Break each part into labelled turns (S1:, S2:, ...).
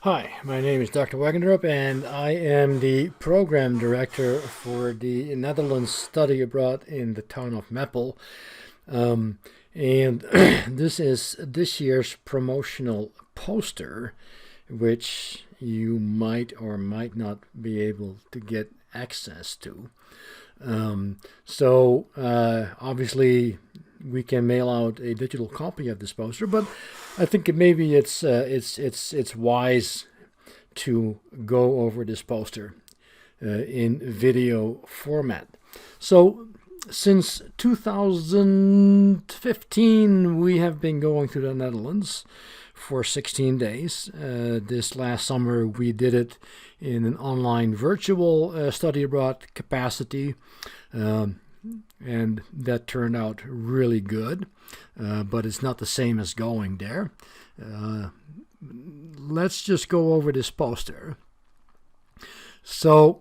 S1: Hi, my name is Dr. Wagendrup, and I am the program director for the Netherlands study abroad in the town of Meppel. And this is this year's promotional poster, which you might or might not be able to get access to. Obviously, we can mail out a digital copy of this poster, but I think maybe it's wise to go over this poster in video format. So since 2015, we have been going to the Netherlands for 16 days. This last summer, we did it in an online virtual study abroad capacity. And that turned out really good, but it's not the same as going there. Let's just go over this poster. So,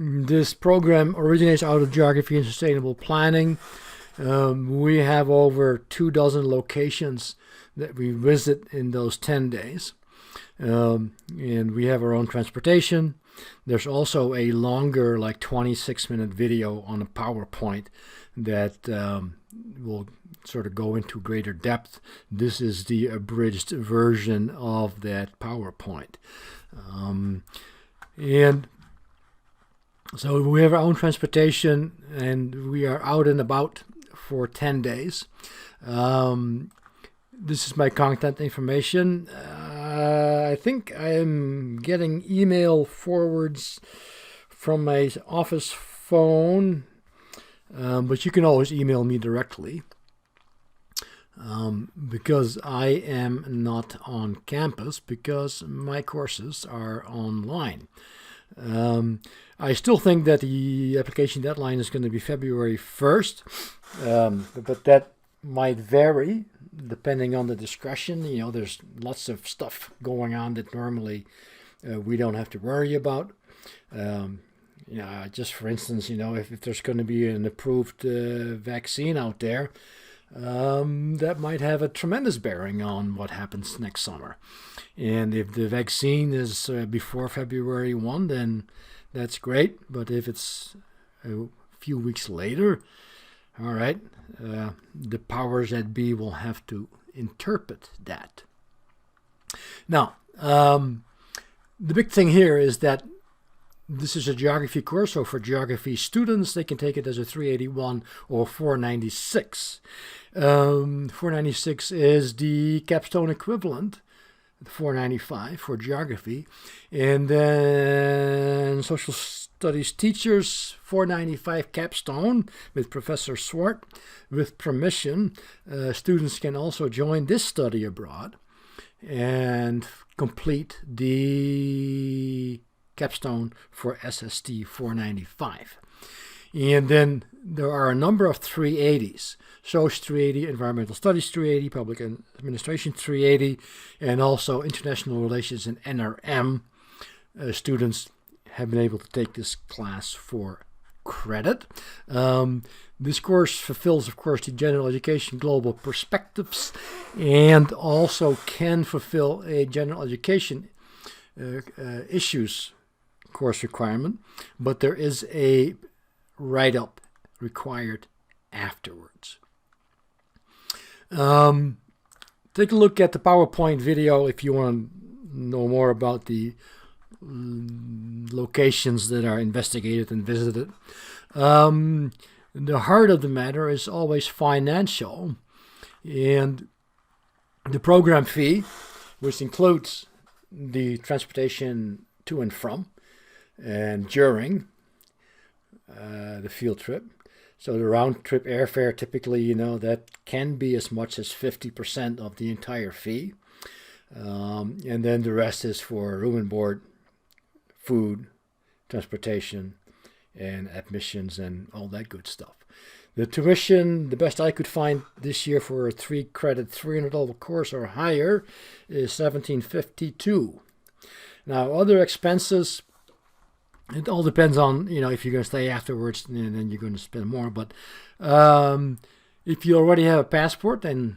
S1: this program originates out of Geography and Sustainable Planning. We have over 24 locations that we visit in those 10 days. And we have our own transportation. There's also a longer, like 26-minute video on a PowerPoint that will sort of go into greater depth. This is the abridged version of that PowerPoint. And so we have our own transportation, and we are out and about for 10 days. This is my contact information. I think I am getting email forwards from my office phone, but you can always email me directly because I am not on campus because my courses are online. I still think that the application deadline is going to be February 1st, but that might vary depending on the discretion. You know, there's lots of stuff going on that normally we don't have to worry about. Just for instance, if there's going to be an approved vaccine out there, that might have a tremendous bearing on what happens next summer. And if the vaccine is before February 1, then that's great. But if it's a few weeks later, all right, the powers that be will have to interpret that. Now, the big thing here is that this is a geography course, so for geography students, they can take it as a 381 or 496. 496 is the capstone equivalent, 495 for geography. And then social studies teachers, 495 capstone with Professor Swart. With permission, students can also join this study abroad and complete the capstone for SST 495. And then there are a number of 380s. Social 380, Environmental Studies 380, Public Administration 380, and also International Relations and NRM. Students have been able to take this class for credit. This course fulfills, of course, the General Education Global Perspectives and also can fulfill a General Education issues course requirement, but there is a write-up required afterwards. Take a look at the PowerPoint video if you want to know more about the locations that are investigated and visited. The heart of the matter is always financial, and the program fee, which includes the transportation to and from and during the field trip. So the round trip airfare, typically, that can be as much as 50% of the entire fee. And then the rest is for room and board, food, transportation, and admissions and all that good stuff. The tuition, the best I could find this year for a 3-credit, $300 course or higher is $1,752. Now, other expenses, it all depends on, if you're going to stay afterwards, and then you're going to spend more. But If you already have a passport, then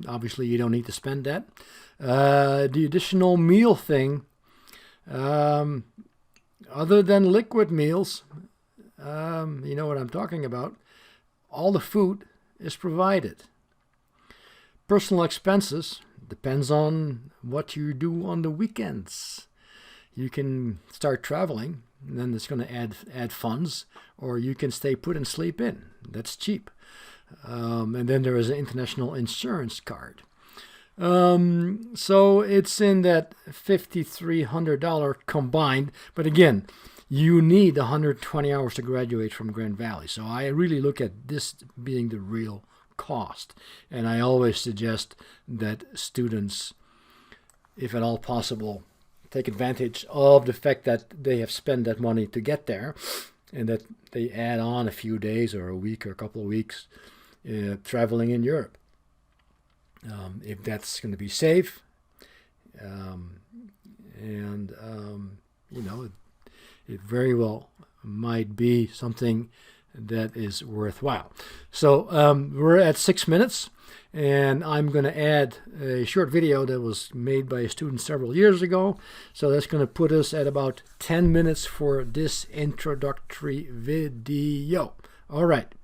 S1: obviously you don't need to spend that. The additional meal thing, other than liquid meals, you know what I'm talking about, all the food is provided. Personal expenses depends on what you do on the weekends. You can start traveling, and then it's going to add funds, or you can stay put and sleep in. That's cheap. And then there is an international insurance card. So it's in that $5,300 combined. But again, you need 120 hours to graduate from Grand Valley. So I really look at this being the real cost. And I always suggest that students, if at all possible, take advantage of the fact that they have spent that money to get there, and that they add on a few days or a week or a couple of weeks traveling in Europe. If that's going to be safe, you know, it very well might be something that is worthwhile. So we're at 6 minutes, and I'm going to add a short video that was made by a student several years ago. So that's going to put us at about 10 minutes for this introductory video. All right.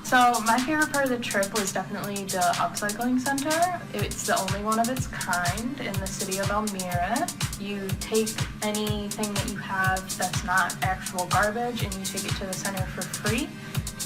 S2: So my favorite part of the trip was definitely the upcycling center. It's the only one of its kind in the city of Elmira. You take anything that you have that's not actual garbage and you take it to the center for free,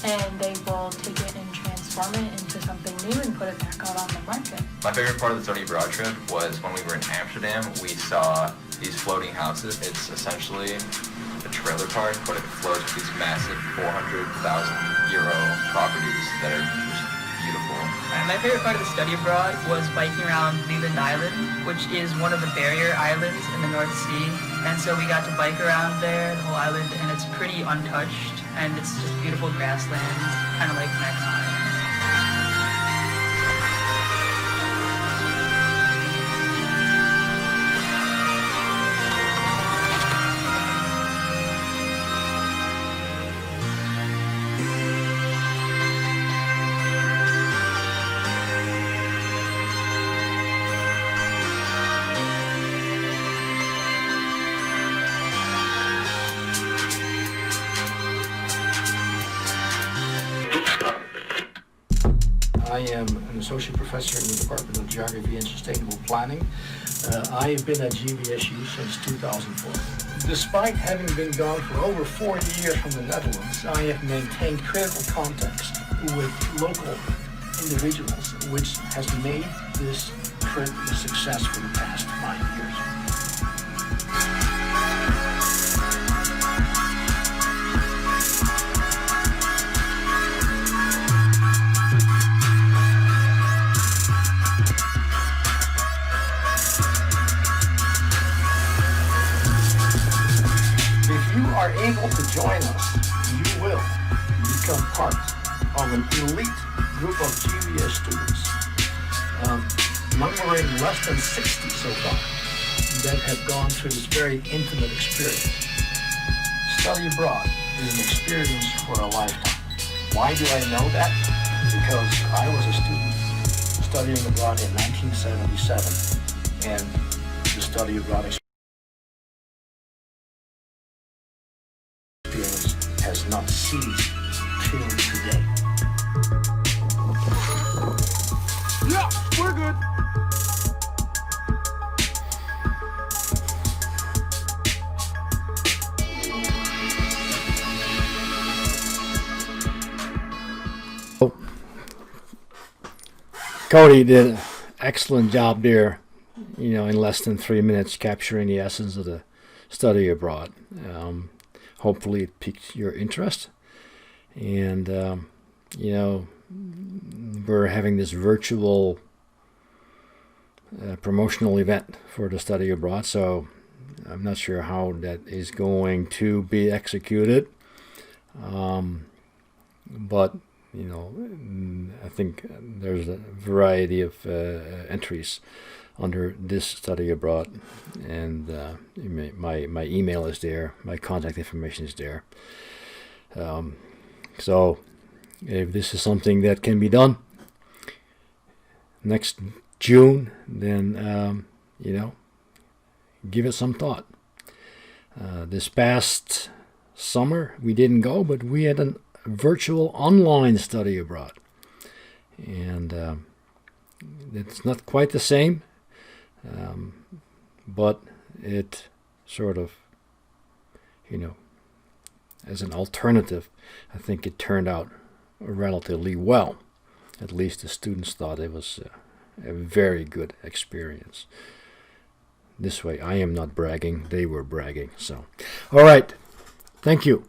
S2: and they will take it and transform it into something new and put it back out on the market.
S3: My favorite part of the study abroad trip was when we were in Amsterdam. We saw these floating houses. It's essentially a trailer park, but it floats with these massive 400,000 euro properties that are just beautiful.
S4: And my favorite part of the study abroad was biking around Leland Island, which is one of the barrier islands in the North Sea. And so we got to bike around there, the whole island, and it's pretty untouched, and it's just beautiful grassland, kind of like Mexico.
S1: I am an associate professor in the Department of Geography and Sustainable Planning. I have been at GVSU since 2004. Despite having been gone for over 40 years from the Netherlands, I have maintained critical contacts with local individuals, which has made this trip a success for the past 5 years. Are able to join us, you will become part of an elite group of GVS students, numbering less than 60 so far, that have gone through this very intimate experience. Study abroad is an experience for a lifetime. Why do I know that? Because I was a student studying abroad in 1977, and the study abroad experience has not ceased till today.
S5: Yeah, we're good.
S1: Cody did an excellent job there, you know, in less than 3 minutes capturing the essence of the study abroad. Hopefully it piques your interest. And, you know, we're having this virtual promotional event for the study abroad, so I'm not sure how that is going to be executed. But I think there's a variety of entries under this study abroad, and my email is there, my contact information is there. So if this is something that can be done next June, then give it some thought. This past summer we didn't go, but we had a virtual online study abroad, and it's not quite the same, but it sort of, as an alternative, I think it turned out relatively well. At least the students thought it was a very good experience. This way, I am not bragging, they were bragging. So, all right, thank you.